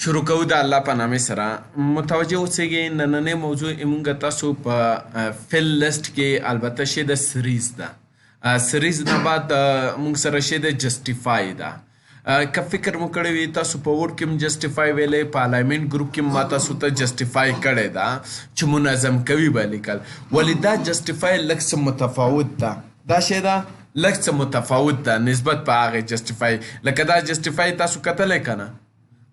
شروع کوو د الله په نامې سره متوجه اوسئ نننۍ موضوع موږ تاسو په فل لیست کې البته شی د سریز ده سریز نه بعد موږ سره شی د جسټیفای ده که فکر مو کړی وي تاسو په ورډ کې هم جسټیفای ویلې په الاینمنټ ګروپ کې ما تاسو ته جسټیفای کړی ده چې منظم کوي به لیکل ولې دا جسټیفای لږ څه متفاوت ده دا شی ده لږ څه متفاوت ده نسبت په هغې جسټیفای لکه دا جسټیفای تاسو کتلی که نه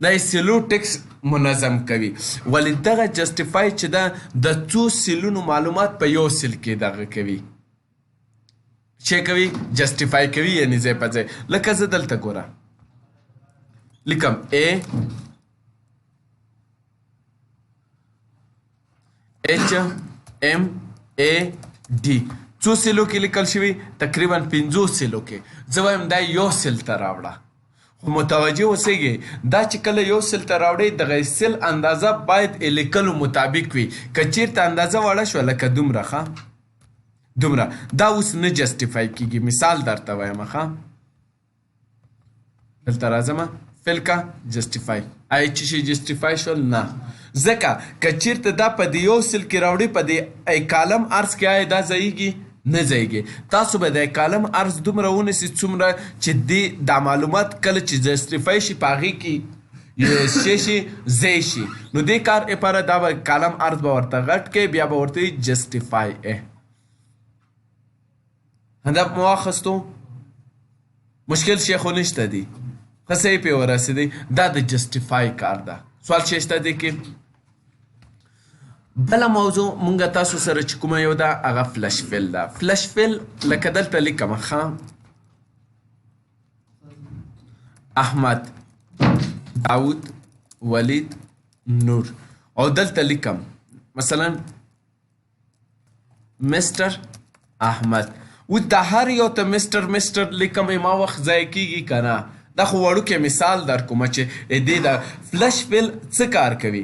دا سیلو ټیکس منظم کوي ولې دغه جسټیفای چې ده د څو سیلونو معلومات په یو سیل کې دغه کوي چې کوي جسټیفای کوي یعنی ځای په ځای لکه زه دلته ګوره لیکم A H M A D څو سیلو کې لیکل شوي تقریبا 50 سیلو کې زه وایم دا یو سیل ته راوړه خو متوجه اوسئ دا چې کله یو سیل ته راوړئ دغه سیل اندازه باید لیکلو مطابق وي که چیرته اندازه وړه شوه لکه دومره ښه دومره دا اوس نه جسټیفای کیږي مثال درته وایم ښه دلته راځمه فیل کا جسټیفای آیا چې شي جسټیفای شول نه ځکه که چیرته دا په دې یو سیل کې راوړئ په دې کالم عرض کې آیا دا ځایږي نه ځایږي تاسو به د کالم عرض دومره ونیسئ څومره چې دا معلومات کله چې جسټیفای شي په هغې کې شی شي ځای شي نو دې کار لپاره دا به کالم عرض به ورته غټ کوي بیا به ورته وي جسټیفای هدف مو واخیستو مشکل شی خو نشته دی ښه صحیح پرې ورسېدی دا د جسټیفای کار ده سوال شی شته دی کې بله موضوع مونږ تاسو سره چې کومه یو ده هغه فلش فیل ده فلش فیل لکه دلته لیکم ښه احمد داود ولید نور او دلته لیکم مثلا مستر احمد و د هر یو ته مستر لیکم ما وخت ضایع کیږي که نه دا خو وړوکی مثال در کومه چې دې د فلش فیل څه کار کوي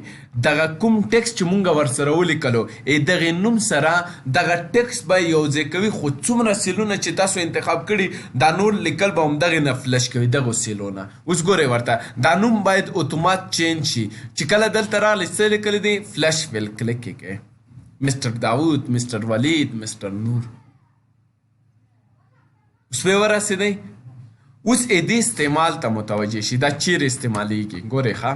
دغه کوم ټکس چې مونږ ورسره ولیکلو دغې نوم سره دغه ټکس به یو ځای کوي خو څومره سیلونه چې تاسو انتخاب کړي دا نور لیکل به همدغې نه فلش کوي دغو سیلونه اوس ګورئ ورته دا نوم باید اتومات چینج شي چې کله دلته راغلی څه لیکلی دی فلش فیل کلیک یې کوئ مستر داود مستر ولید مستر نور اوس پرې ورسېدی اوس دې استعمال ته متوجه شي دا چیرې استعمالیږي ګورئ ښه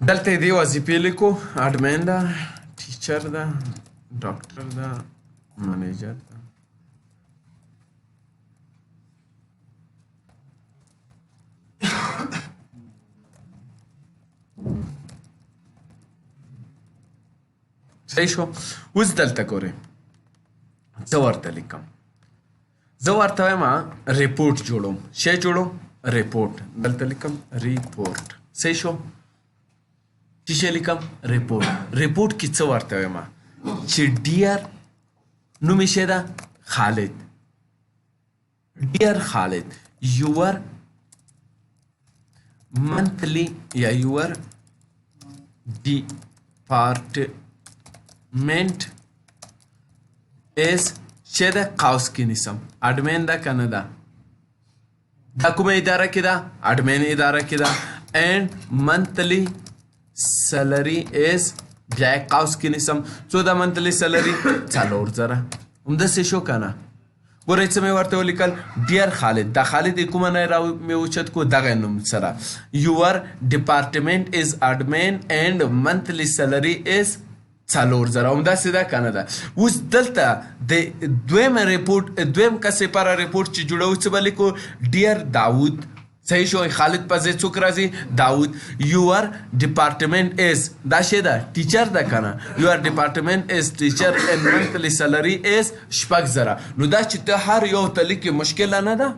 دلته دې وظیفې لیکو اډمین ده ټیچر ده ډاکټر ده منیجر ده صحیح شو اوس دلته ګورئ زه ورته لیکم زه ورته وایم ریپورټ جوړوم شی جوړوم ریپورټ دلته لیکم ریپورټ صحیح شو چې شی لیکم ریپورټ کې څه ورته وایم چې ډیر نوم یې شی ده خالد ډیر خالد یور منتلی یا یور ډیپارټمنټ از شی ده قوس کې نیسم اډمین ده که نه ده دا کومه اداره کې ده اډمین اداره کې ده اینډ منتلی سیلری از بیا یې قوس کې نیسم څو ده منتلی سیلری 4000 همداسې شو که نه ګورئ څه مې ورته ولیکل ډیر خالد دا خالد یې کومه نه مې اوچت کو دغه نوم سره یور ډپارټمنټ از اډمین اینډ منتلی سیلری از 4000 همداسې ده که نه ده اوس دلته د دویم کس لپاره ریپورټ چې جوړوو څه به لیکو ډیر داود صحیح شو خالد په ځای څوک راځي داود یور ډپارټمنټ از دا شی ده ټیچر ده که نه یور ډپارټمنټ از ټیچر اینډ منتلی سیلری از 6000 نو دا چې ته هر یو ته لیکې مشکله نه ده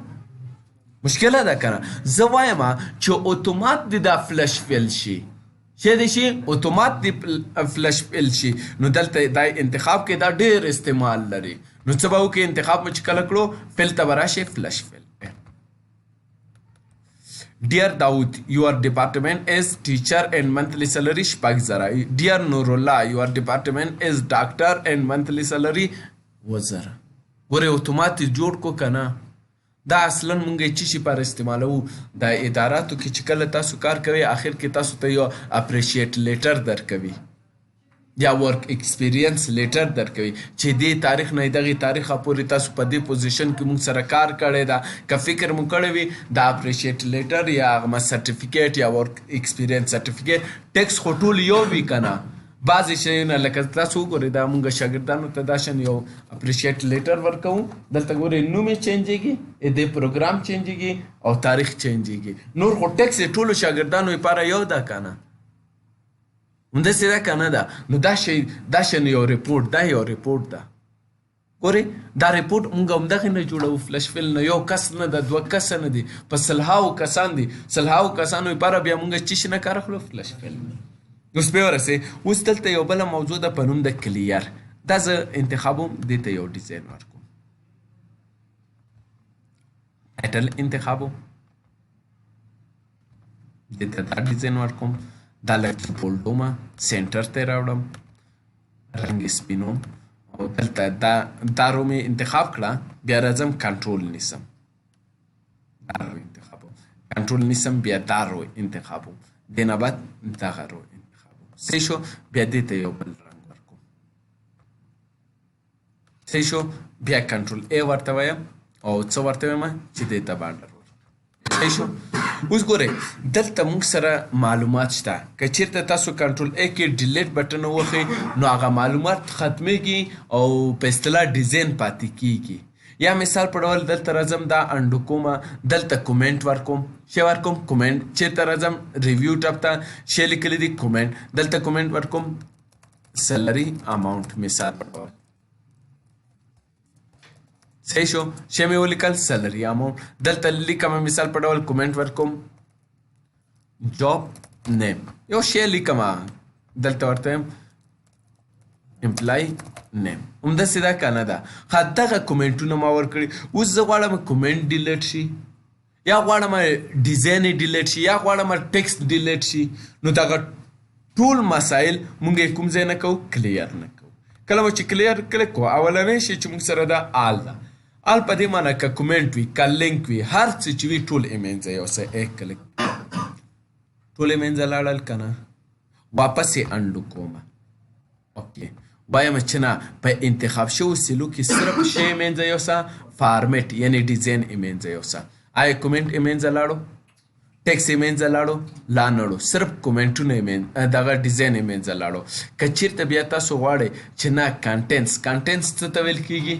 مشکله ده که نه زه وایم چې اتومات دې دا فلش فیل شي شی دی شي اتومات دی فلش فل شي. نو دلته دا انتخاب کې دا ډیر استعمال لري. نو څه به وکړي انتخاب مو چې کله کړو فل ته به راشي فلش فل. Dear Daud, your department is teacher and monthly salary شپږ زره. Dear Nurullah, your department is doctor and monthly salary وزره. ګوره اتومات جوړ کو کنه. دا اصلا مونږ چې شي پر استعمالو د اداراتو کې چې کله تاسو کار کوي اخر کې تاسو ته یو اپریشیټ لیټر درکوي یا ورک ایکسپیرینس لیټر درکوي چې دې تاریخ نه دغه تاریخ پورې تاسو په دې پوزیشن کې مونږ سره کار کړی دا که فکر مو کړی وي دا اپریشیټ لیټر یا هغه سرټیفیکیټ یا ورک ایکسپیرینس سرټیفیکیټ ټیکس خو ټول یو وي کنه. بعضې شیونه لکه تاسو وګورئ دا مونږ شاګردانو ته دا شان یو اپریشیټ لیټر ورکوو. دلته ګورئ نوم یې چینجېږي دې پروګرام چینجېږي او تاریخ چینجېږي. نور خو ټیکس یې ټولو شاګردانو لپاره یو ده کنه. همداسې ده که نه ده. نو دا شی یو ریپورټ دا یو ریپورټ ده. ګورې دا ریپورټ مونږ همدغې نه جوړوو فلش فل نه. یو کس نه ده دوه کسه نه دي په سلهاو کسان دي. سلهاو کسانو لپاره بیا مونږ څه شي نه کار اخلو فلش فل. اوس بیا ورسې اوس دلته یو بله موضوع ده په نوم د کلیر. دا زه انتخابوم دې ته یو ډیزاین ورکوم. ټایټل انتخابوم دې ته دا ډیزاین ورکوم. دا لکه بولډومه سینټر ته راوړم رنګ سپینوم او دلته دا رو مې انتخاب کړه. بیا راځم کنټرول نیسم دا رو انتخابوم. کنټرول نیسم بیا دا رو انتخابوم. دې نه بعد دغه رو انتخابوم. صحیح شو. بیا دې ته یو بل رنګ ورکوم. صحیح شو. بیا کنټرول ای ورته وایم او څه ورته وایم چې دې ته باندر صحیح شو. اوس ګورئ دلته موږ سره معلومات شته. که چیرته تاسو کنټرول ای کې ډیلیټ بټن ووهئ نو هغه معلومات ختمیږي او په اصطلاح ډیزاین پاتې کیږي. یا مثال په ډول دلته راځم دا انډو کومه دلته کومنټ ورکوم. شی ورکوم کومنټ. چیرته راځم ریویو ټاپ ته شی لیکلی دی کومنټ. دلته کومنټ ورکوم سیلري اماونټ مثال په ډول. صحیح شو. شی مې ولیکل سیلري اماونټ. دلته لیکم مثال په ډول کومنټ ورکوم جاب نیم. یو شی لیکم دلته ورته وایم امپلای نیم. همداسې دا که نه ده. ښه دغه کومنټونه ما ورکړي. اوس زه غواړم کومنټ ډیلیټ شي یا غواړم ډیزاین یې ډیلیټ شي یا غواړم ټیکسټ ډیلیټ شي. نو دغه ټول مسایل مونږ یې کوم ځای نه کوو کلیر نه کوو. کله مو چې کلیر کلیک کوو اولنی شی چې مونږ سره ده آل ده. آل په دې معنی که کومنټ وي که لینک وي هر څه چې وي ټول یې منځه یو څه ایک کلیک ټول یې منځه لاړل که نه. واپس یې انډو کومه. اوکې وایم چې نه په انتخاب شوو سیلو کې صرف شی یې منځه یو څه فارمیټ یعنې ډیزاین یې منځه یو څه. آیا کومنټ یې منځه لاړو ټیکس یې منځه لاړو لا نړو صرف کومنټونه یې دغه ډیزاین یې منځه لاړو. که چیرته بیا تاسو غواړئ چې نه کانټینټس څه ته ویل کیږي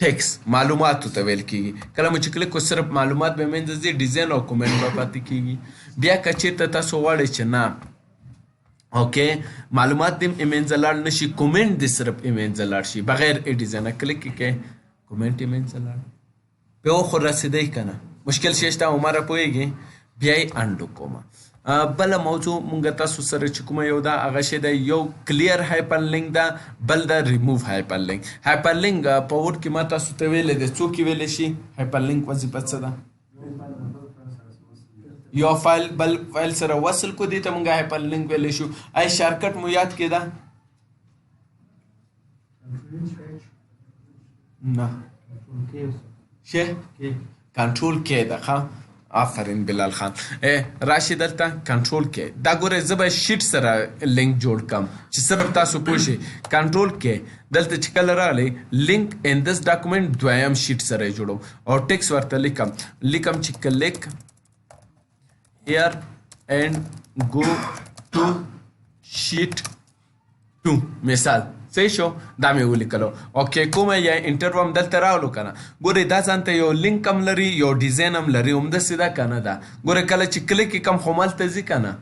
ټیکس معلوماتو ته ویل کیږي. کله مو چې کلیک کو صرف معلومات به منځه ځي ډیزاین او کومنټ به پاتې کیږي. بیا که چیرته تاسو غواړئ چې نه اوکې معلومات دې یې منځه لاړ نه شي کومنټ دې صرف یې منځه لاړ شي بغیر یې ډیزاینه کلیک کړئ کومنټ یې منځه لاړ. بیا خو رسېدی که نه مشکل شی شته عمره پوهېږي. بیا یې انډو کومه. بله موضوع مونږ تاسو سره چې کومه یو ده هغه شی ده یو کلیر هایپر لینک ده بل ده ریموو هایپر لینک. هایپر لینک په ورډ کې ما تاسو ته ویلی دی څوک یې ویلی شي. هایپر لینک وظیفه څه ده یو فایل بل فایل سره وصل کو دې ته مونږ هایپر لینک ویلی شو. آیا شارکټ مو یاد کېده نه شه کنټرول کې ده. ښه آفرین بلال خان. راشي دلته کنټرول کې دا ګوره زه به شیټ سره لینک جوړ کړم چې صرف تاسو پوه شئ. کنټرول کې دلته چې کله راغلی لینک ان دس ډاکومنټ دویم شیټ سره یې جوړوم او ټیکس ورته لیکم چې کلیک هیر اینډ گو ټو شیټ 2 مثال. صحیح شو. دا مې ولیکلو. اوکې کومه یا انټر هم دلته راولو که نه. ګورئ دا ځان ته یو لینک هم لري یو ډیزاین هم لري. همداسې ده که نه ده. ګورئ کله چې کلیک یې کم خو ملته ځي که نه.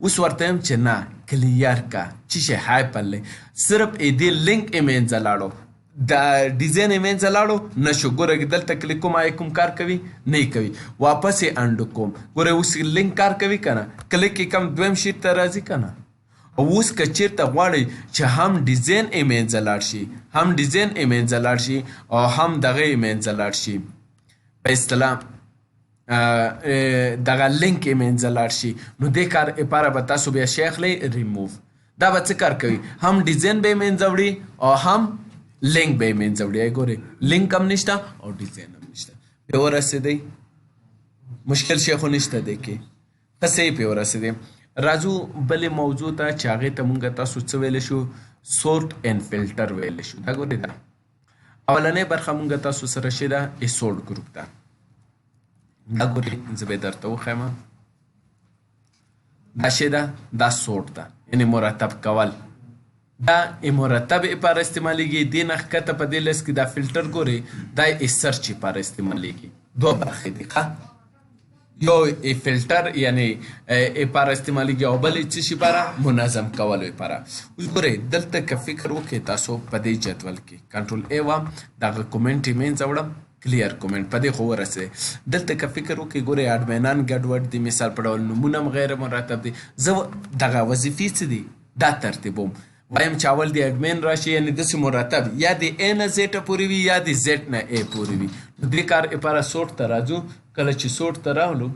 اوس ورته یم چې نه کلیر که چې شی هایپر لینک صرف یې دې لینک یې منځه لاړو د ډیزاین یې منځه لاړو نشو. ګوره دلته کلیک کوم آیا کوم کار کوي نه کوي. واپس یې انډو کوم. ګوره اوس لینک کار کوي که نه. کلیک یې کوم دویم شیټ ته راځي که نه. اوس که چېرته غواړئ چې هم ډیزاین یې منځه لاړ شي هم ډیزاین یې منځه لاړ شي او هم دغه یې منځه لاړ شي په اصطلاح دغه لینک یې منځه لاړ شي نو دې کار لپاره به تاسو بیا شی اخلئ ریموو. دا به څه کار کوي هم ډیزاین به یې منځه وړي او هم لینک به یې منځه وړي. ګورئ لینک هم نشته او ډیزاین هم نشته. پې ورسېدئ مشکل شی خو نشته دی کې ښه صحیح پې ورسېدئ. راځو بلې موضوع ته چې هغې ته مونږ تاسو څه ویلی شو سورټ اینډ فلټر ویلی شو. دا ګورئ دا اولنۍ برخه مونږ تاسو سره شي ده ایسورټ ګروپ ده. دا ګورئ زه به یې درته وښیم. دا شی ده دا سورټ ده یعنې مرتب کول. دا مرتب لپاره استعمالیږي. دې نه ښکته په دې لیست کې دا فلټر ګورئ دا یې سرچ لپاره استعمالیږي. دوه برخې دي ښه. یو فلټر یعنی لپاره استعمالیږي او بل څه شي لپاره منظم کولو لپاره. اوس ګورئ دلته که فکر وکړئ تاسو په دې جدول کې کنټرول ای وم دغه کومنټ یې منځه وړم کلیر کومنټ په دې خو ورسېدی. دلته که فکر وکړئ ګورئ اډمینان ګډوډ دي مثال په ډول نومونه هم غیر مرتب دي. زه دغه وظیفې څه دي دا ترتیبوم. وایم چې اول د اډمین راشي یعنې داسې مرتب یا د ا نه زیټه پورې وي یا د زیټ نه ا پورې وي. نو دې کار لپاره سورټ ته راځو. کله چې سورټ ته راغلو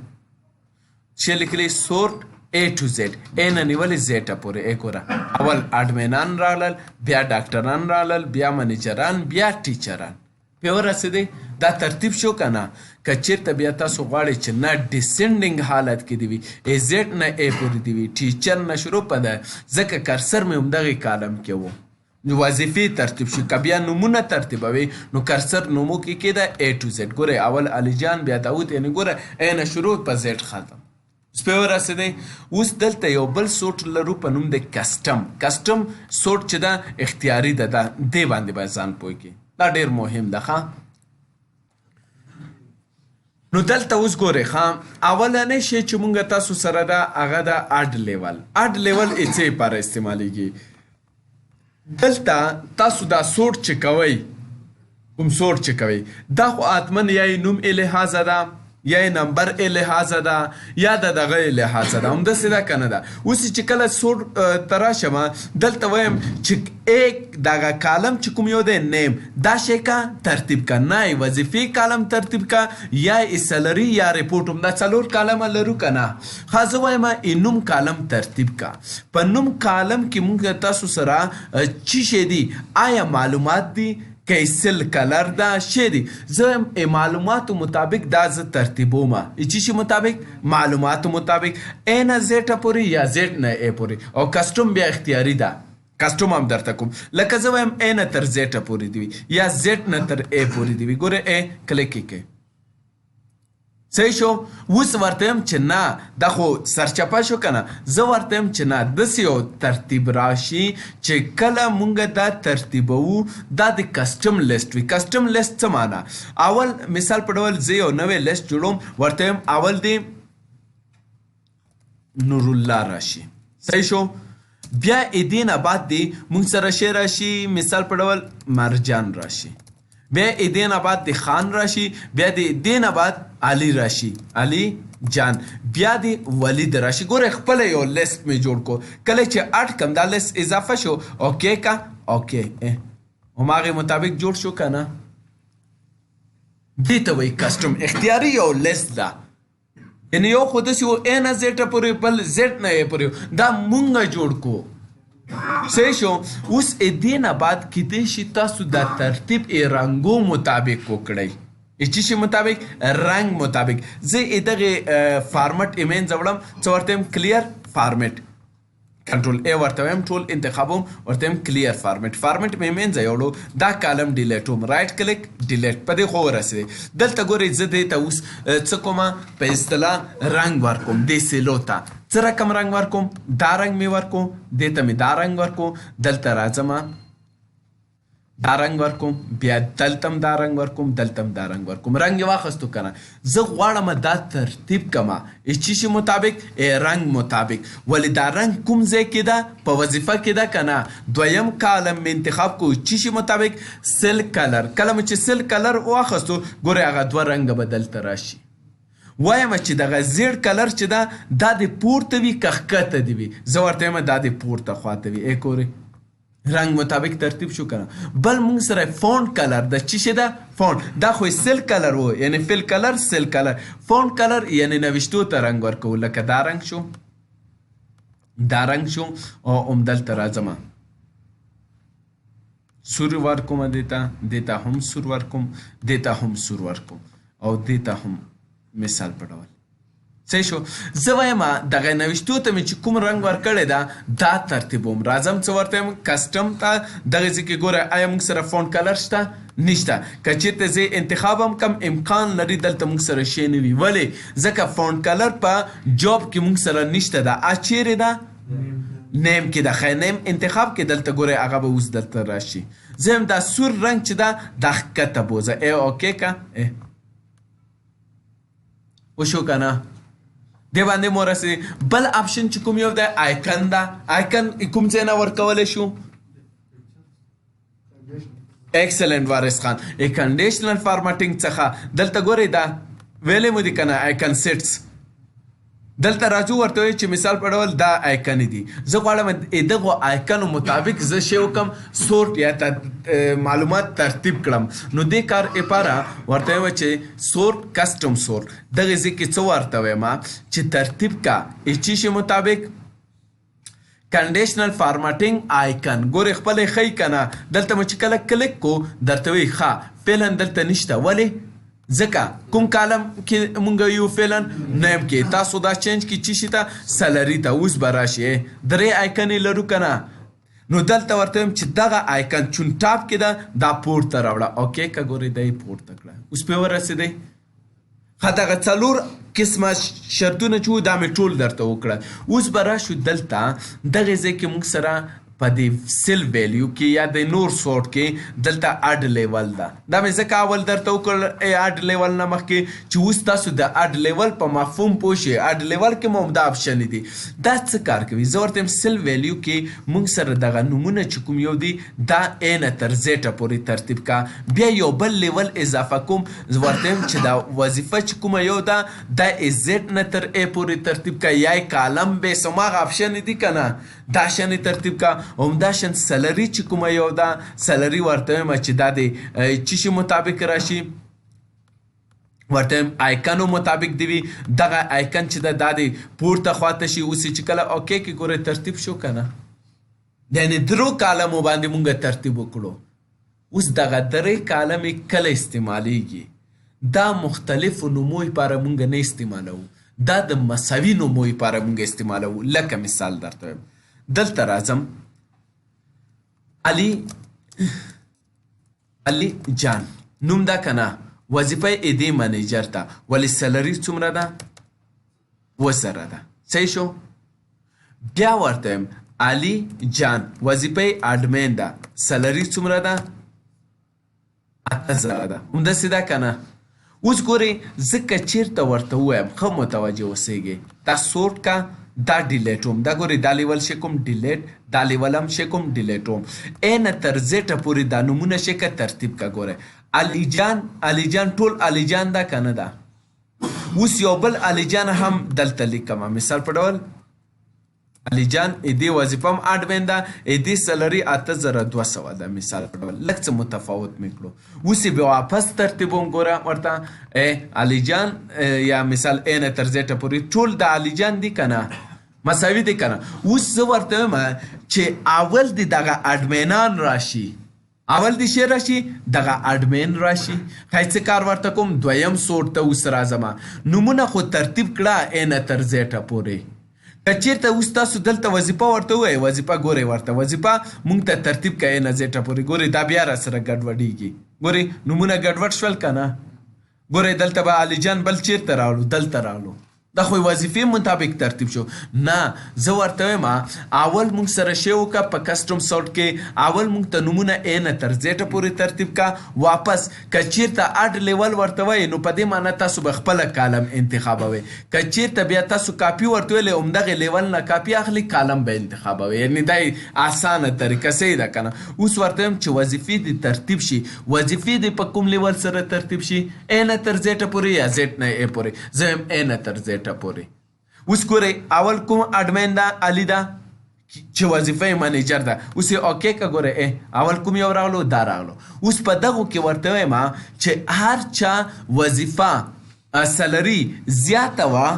چې لیکلی سورټ ا ټو زیډ ا نه نیولې زیټه پورې. ګوره اول اډمینان راغلل بیا ډاکټران راغلل بیا منیجران بیا ټیچران. پې ورسېدی. دا ترتیب شو که نه. که چېرته بیا تاسو غواړئ چې نه ډیسنډینګ حالت کې دي وي ا زیډ نه ا پورې دي وي ټیچر نه شروع په ده ځکه کرسر مې همدغې کالم کې و. وظیفې ترتیب شو. که بیا نومونه ترتیبوي نو کرسر نومو کې کېده ا ټو زیډ. ګورئ اول علي جان بیا داود یعنې ګوره ا نه شروع په زیډ ختم. اوس پې ورسېدی. اوس دلته یو بل سورټ لرو په نوم د کسټم. کسټم سورټ چې ده اختیاري ده. دا دې باندې باید ځان پوه کړي. دا ډېر مهم ده ښه. نو دلته اوس ګورئ ښه اولنی شی چې مونږ تاسو سره ده هغه ده اډ لیول. اډ لیول یې څه لپاره استعمالیږي. دلته تاسو دا سورټ چې کوئ کوم سورټ چې کوئ دا خو حتما یا یې نوم یې لحاظه ده یا یې نمبر یې لحاظه ده یا د دغه یې لحاظه ده. همداسې ده که نه ده. اوس چې کله سورټ ته راشم دلته وایم چې ایک دغه کالم چې کوم یو دی نیم دا شی کا ترتیب کا. نه یې وظیفې کالم ترتیب کا یا یې سلري یا ریپورټ هم دا څلور کالمه لرو که نه. ښه زه وایم یې نوم کالم ترتیب کا. په نوم کالم کې مونږ تاسو سره څه شی دي آیا معلومات دي کیسل کلر دا شی دی. زه معلوماتو مطابق دا زه ترتیبوم. چی شي مطابق معلوماتو مطابق ا نه زیټه پورې یا زیټ نه ا پورې. او کسټم بیا اختیاري ده. کسټم هم درته کوم لکه زه وایم ا نه تر زیټه پورې دی وي یا زیټ نه تر ا پورې دی وي. ګوره ا کلیک کړئ صحیح شو. اوس ورته یم چې نه دا خو سرچپه شو که نه. زه ورته یم چې نه داسې یو ترتیب راشي چې کله مونږ دا ترتیبوو دا د کسټم لیست وي. کسټم لیست څه معنا. اول مثال په ډول زه یو نوی لیست جوړوم ورته یم اول دی نورالله راشي. صحیح شو. بیا دې نه بعد دی مونږ سره شی راشي مثال په ډول مرجان راشي. بیا دې نه بعد د خان راشي. بیا دې نه بعد علی راشي علی جان. بیا د ولید راشي. ګوره خپله یو لیست مې جوړ کو. کله چې اټ کم دا لیست اضافه شو اوکې کا اوکې هماغې مطابق جوړ شو که نه. دې ته وایي کسټم. اختیاري یو لیست ده یعنې یو خو داسې و ا نه زیټه پورې بل زیټ نه یې پورې دا مونږ جوړ کو. صحیح شو. اوس دې نه بعد کیدای شي تاسو دا ترتیب رنګو مطابق وکړئ. چی شي مطابق رنګ مطابق. زه دغه فارمټ یې منځه وړم څه ورته یم کلیر فارمټ. کنټرول ای ورته وایم ټول انتخابوم ورته یم کلیر فارمټ. فارمټ مې منځه یوړو دا کالم ډیلیټوم. رایټ کلیک ډیلیټ. په دې خو ورسېدی. دلته ګورئ زه دې ته اوس څه کومه په اصطلاح رنګ ورکوم دې سیلو ته. څه رقم رنګ ورکوم دا رنګ مې ورکوم دې ته مې دا رنګ ورکوم. دلته راځم دا رنګ ورکوم بیا دلتم دا رنګ ورکوم دلتم دا رنګ ورکوم رنګ یې واخیستو که نه زه غواړم دا ترتیب کما چی شي مطابق رنګ مطابق ولې دا رنګ کوم ځای کې ده په وظیفه کې ده که نه دویم کالم انتخاب کو چی شي مطابق سل کلر کله مو چې سل کلر واخیستو ګورئ هغه دوه رنګه به دلته راشي وایم چې دغه زیړ کلر چې ده دا د پورته وي که ښکته دې وي زه ورته یم دا د پورته خواته وي ګورئ رنگ مطابق ترتیب شو کنه بل مونږ سره فونټ کلر د چی شي ده فونټ دا خو سل کلر و یعنی فل کلر سل کلر فونټ کلر یعنی نوشتو ته رنگ ورکو لکه دا رنگ شو دا رنگ شو او دلته راځم سور ورکوم دیتا هم سور ورکوم دیتا هم سور ورکوم او دیتا هم مثال په ډول صحیح شو زه وایم دغه نوشتو ته مې چې کوم رنګ ورکړی ده دا ترتیبوم راځم څه ورته یم کسټم ته دغه ځای کې ګوره آیا موږ سره فونټ کلر شته نشته که چېرته زه انتخاب هم کم امکان لري دلته موږ سره شی نه وي ولې ځکه فونټ کلر په جاب کې موږ سره نشته ده چیرې ده نیم کې ده ښه نیم انتخاب کې دلته ګوره هغه به اوس دلته راشي زه یم دا سور رنګ چې ده دا ښکته بوزه اوکې که وشو که نه دی باندې مو رسې بل آپشن چې کوم یو دی آیکن ده آیکن کوم ځای نه ورکولی شو ایکسلنٹ وارث خان کنډیشنل فارمټینګ څخه دلته ګورئ دا ویلې مو دي که نه آیکن سیټس دلته راځو ورته وایي چې مثال په ډول دا آیکن دي زه غواړم دغو آیکنو مطابق زه شی وکړم سورټ یا معلومات ترتیب کړم نو دې کار لپاره ورته وایي چې سورټ کسټم سورټ دغه ځای کې څه ورته وایم چې ترتیب کا چی شي مطابق کنډیشنل فارمټینګ آیکن ګورې خپل یې ښیي که نه دلته مو چې کله کلیک کو درته وایي ښه فعلا دلته نشته ولې ځکه کوم کالم کې مونږ یو فعلا نیم کې تاسو دا چینج کې چی شي ته سلري ته اوس به راشي درې آیکنې لرو که نه نو دلته ورته وایم چې دغه آیکن چون ټاپ کې ده دا پورته راوړه اوکې که ګورئ دا یې پورته کړه اوس پرې ورسېدی ښه دغه څلور قسمه شرطونه چې وو دا مې ټول درته وکړه اوس به راشو دلته دغې ځای کې مونږ سره په دې سل ویلیو کې یا د نور سورټ کې دلته اډ لیول ده دا مې ځکه اول درته وکړل اډ لیول نه مخکې چې اوس تاسو د اډ لیول په مفهوم پوه شئ اډ لیول کې مو همدا آپشن دي دا څه کار کوي زه ورته یم سل ویلیو کې موږ سره دغه نومونه چې کوم یو دي دا ا نه تر زیټه پورې ترتیب کا بیا یو بل لیول اضافه کوم زه ورته یم چې دا وظیفه چې کومه یو ده دا زیټ نه تر ا پورې ترتیب کا یا کالم بیس هماغه آپشن دي که نه دا شان ترتیب کا همداشان سلري چې کومه یو ده سلري ورته وایم چې دا د چی شي مطابق راشي ورته وایم آیکنو مطابق دی وي دغه آیکن چې ده دا د پورته خواته شي اوس چې کله اوکې کې ګورئ ترتیب شو که نه یعنې درو کالمو باندې مونږ ترتیب وکړو اوس دغه درې کالمې کله استعمالیږي دا مختلفو نومو لپاره مونږ نه استعمالوو دا د مساوي نومو لپاره مونږ استعمالوو لکه مثال درته وایم دلته راځم علي جان نوم ده که نه وظیفه یې دې منیجر ته ولې سلري څومره ده 2,000 ده صحیح شو بیا ورته یم علي جان وظیفه یې اډمین ده سلري څومره ده 8,000 ده همداسې ده که نه اوس ګورئ زه که چېرته ورته ووایم ښه متوجه اوسیږئ دا سورټ کا دا ډیلیټ وم دا ګورئ دا لیول شي کوم ډیلیټ دا لیول هم شي کوم ډیلیټ وم ا نه تر زیټه پورې دا نومونه شي که ترتیب کا ګورئ علي جان ټول علي جان ده که نه ده اوس یو بل علي جان هم دلته لیکم مثال په ډول علي جان دې وظیفه هم اډمین ده دې سلري 8,200 ده مثال په ډول لږ څه متفاوت مې کړو اوس یې بیا واپس ترتیبوم ګوره ورته علي جان یا مثال ا نه تر زیټه پورې ټول د علي جان دي که نه مساوي دي که نه اوس زه ورته وایم چې اول دې دغه اډمینان راشي اول دې شی راشي دغه اډمین راشي ښایي څه کار ورته کوم دویم سورټ ته اوس راځم نومونه خو ترتیب کړه ا نه تر زیټه پورې که چېرته اوس تاسو دلته وظیفه ورته ووایئ وظیفه ګورئ ورته وظیفه مونږ ته ترتیب کوئ نه زیټه پورې ګورئ دا بیا راسره ګډوډېږي ګورئ نومونه ګډوډ شول که نه ګورئ دلته به علي جان بل چېرته راغلو دلته راغلو دا خو وظیفې مطابق ترتیب شو. نه زه ورته وایم اول مونږ سره شی وکړه په کسټم سورټ کې، اول مونږ ته نومونه A نه تر Z پورې ترتیب کا. واپس که چیرته اډ لیول ورته وایي نو په دې معنی تاسو به خپله کالم انتخابوئ. که چیرته بیا تاسو کاپي ورته ویلی همدغې لیول نه کاپي اخلي کالم به انتخابوئ. یعنې دا اسانه طریقه صحیح ده که نه. اوس ورته وایم چې وظیفې دې ترتیب شي. وظیفې دې په کوم لیول سره ترتیب شي؟ A نه تر Z پورې یا Z نه A پورې. زه وایم A نه تر Z پورې. اوس ګورئ اول کوم اډمین ده؟ علي ده چې وظیفه منیجر ده. اوس یې اوکې که ګورئ اول کوم یو راغلو؟ دا راغلو. اوس په دغو کې ورته وایم چې هر چا وظیفه سلري زیاته وه،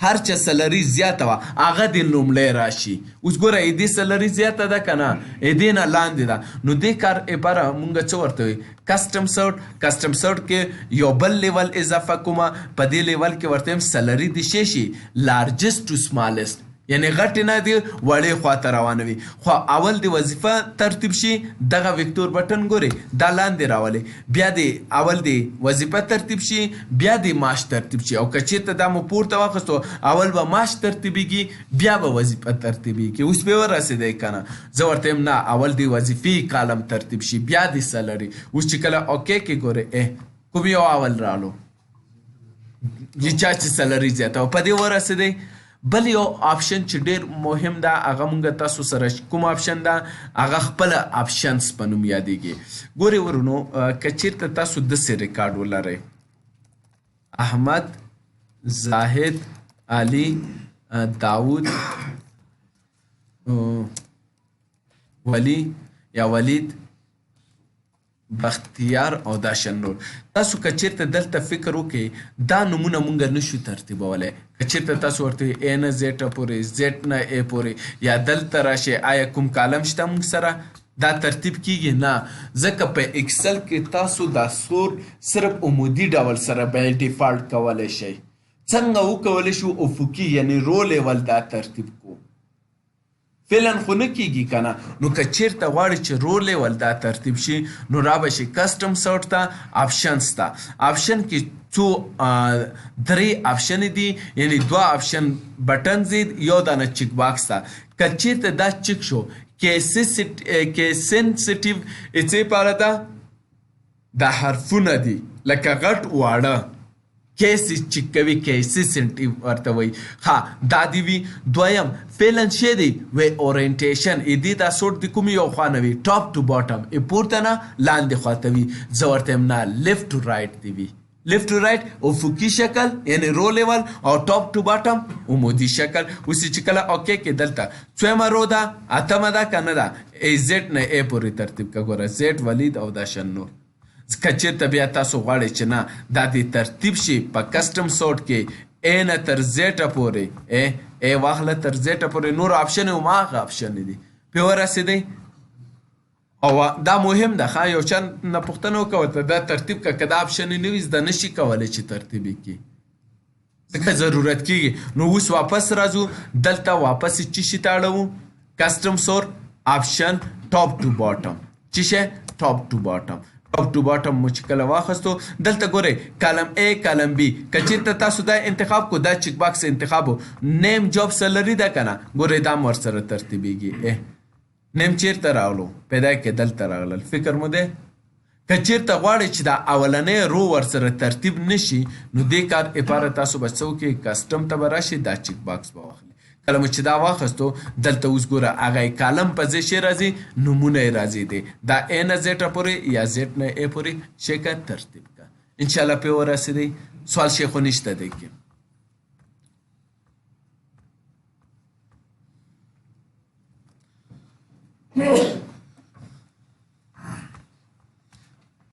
هر چا سلري زیاته وه هغه دې لومړی راشي. اوس ګوره دې سلري زیاته ده که نه؟ دې نه لاندې ده. نو دې کار لپاره مونږ څه ورته وایي؟ کسټم سورټ. کسټم سورټ کې یو بل لیول اضافه کومه. په دې لیول کې ورته وایم سلري دې شی شي لارجسټ ټو سمالسټ، یعنی غټې نه دی وړې خواته روانوي. خو اول د وظیفه ترتیب شي. دغه ویکتور بټن ګورئ دا لاندې راولي. بیا د اول د وظیفه ترتیب شي، بیا د معاش ترتیب شي. او که چېرته دا مو پورته واخیستو اول به معاش ترتیبیږي بیا به وظیفه ترتیبیږي. اوس پې ورسېدی که نه؟ زه ورته یم نه اول د وظیفې کالم ترتیب شي بیا د سلري. اوس چې کله اوکې کې ګورئ کوم یو اول رالو چا چې سلري زیاته و په دې ورسېدی. بل یو آپشن چې ډیر مهم ده هغه مونږ تاسو سره کوم آپشن ده؟ هغه خپله آپشنز په نوم یادیږي. ګورئ ورونو که چیرته تاسو داسې ریکارډ ولرئ احمد، زاهد، علي، داود، ولی یا ولید، بختیار او داشن نور. تاسو که چیرته دلته فکر وکړئ دا نومونه مونږ نشو ترتیبولی. که چیرته تاسو ورته A نه Z پورې، Z نه A پورې یا دلته راشئ آیا کوم کالم شته مونږ سره؟ دا ترتیب کیږي نه. ځکه په اکسل کې تاسو دا صرف عمودي ډول سره بای ډیفالټ کولی شئ. څنګه وکولی شو؟ افقي یعنی رو لیول دا ترتیب کو. فعلا خو نه کیږي که نه. نو که چیرته غواړئ چې رو لیول دا ترتیب شي نو را به شي کسټم سورټ ته، آپشنز ته. آپشن کې څو درې آپشن دي، یعنی دوه آپشن بټنز دي، یو دانه چیک باکس ته. که چیرته دا چیک شو کې سنسټیو څه پاره ده؟ دا حرفونه دي لکه غټ واړه کیسی چیک کوي، کیسی سنټیو ورته وایي. ها دا دې وي. دویم فعلا شی دی وی اورینټیشن دې دا سورټ د کوم یو خوا نه وي ټاپ ټو باټم، پورته نه لاندې خواته وي. زه ورته یم نه لیفټ ټو رایټ دی وي. لیفټ ټو رایټ افقي شکل یعنی رو لیول او ټاپ ټو باټم عمودي شکل. اوس چې کله اوکې کې دلته څویمه رو ده؟ اتمه ده که نه ده؟ Z نه A پورې ترتیب که ګوره Z، ولید او داشن نور. که چېرته بیا تاسو غواړئ چې نه دا دې ترتیب شي په کسټم سورټ کې A نه تر Z پورې، A واخله تر Z پورې، نور آپشن هم هغه آپشن دي. پې ورسېدی او دا مهم ده. ښه یو چا نه پوښتنه وکړه ورته دا ترتیب که که دا آپشن یې نه وي زده نه شي کولی چې ترتیب یې کړي ځکه ضرورت کېږي. نو اوس واپس راځو دلته واپس یې څه شي ته اړوو؟ کسټم سورټ آپشن ټاپ ټو باټم. څه شی؟ ټاپ ټو باټم. ټاپ ټو باټم مو چې کله واخیستو دلته ګورئ کالم A کالم B. که چېرته تاسو دا انتخاب کو دا چیک باکس انتخاب و نیم جاب سلري ده که نه؟ ګورئ دا هم ورسره ترتیبیږي. نیم چیرته راغلو؟ پیدا کې دلته راغلل. فکر مو دی؟ که چیرته غواړئ چې دا اولنی رو ورسره ترتیب نشي نو دې کار لپاره تاسو به څه وکړئ؟ کسټم ته به راشئ دا چیک باکس به واخلئ. کله مو چې دا واخیستو دلته اوس ګوره هغه کالم په ځای شی راځي، نومونه یې راځي دی. دا A نه Z پورې یا Z نه A پورې شی که ترتیب که. انشاءالله پې ورسېدی. سوال شی خو نشته دی کې.